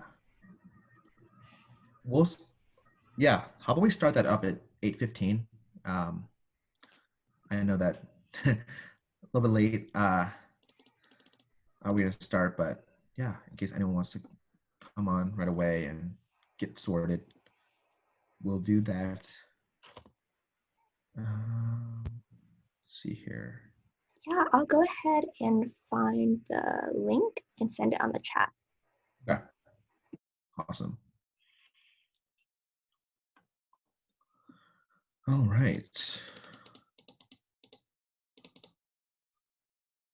Yeah. How about we start that up at 8:15? I know that a little bit late. We're gonna start, but yeah, in case anyone wants to come on right away and get sorted, we'll do that. Let's see here. Yeah, I'll go ahead and find the link and send it on the chat. Okay. Awesome. All right.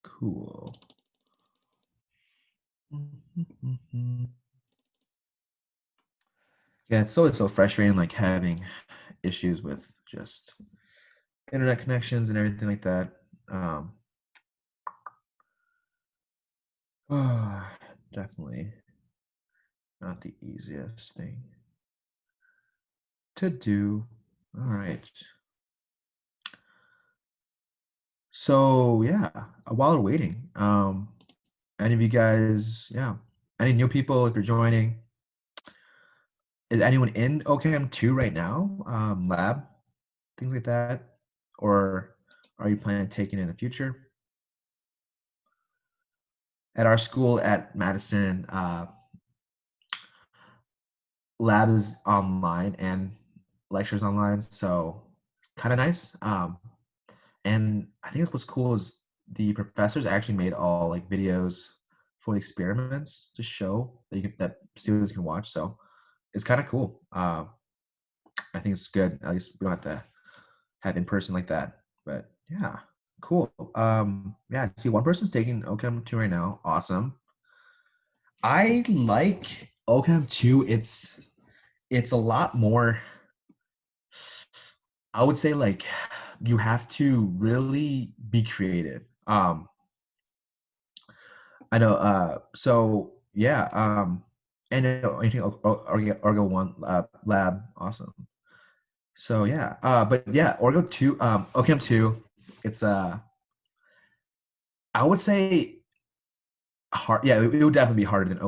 Cool. Yeah, it's always so frustrating, like having issues with just internet connections and everything like that. Definitely not the easiest thing to do. All right. So yeah, while we're waiting, any of you guys, yeah, any new people if you're joining, is anyone in OChem 2 right now? Lab, things like that? Or are you planning on taking it in the future? At our school at Madison, lab is online and lectures online, so it's kind of nice. And I think what's cool is the professors actually made all like videos for the experiments to show that students can watch. So it's kind of cool. I think it's good. At least we don't have to have in person like that. But yeah, cool. Yeah, see, one person's taking OChem 2 right now. Awesome. I like OChem 2. It's a lot more. I would say like you have to really be creative. I know. So yeah. And anything Argo 1 lab, awesome. So yeah. But yeah, Orgo 2, OChem 2. It's I would say hard. Yeah, it would definitely be harder than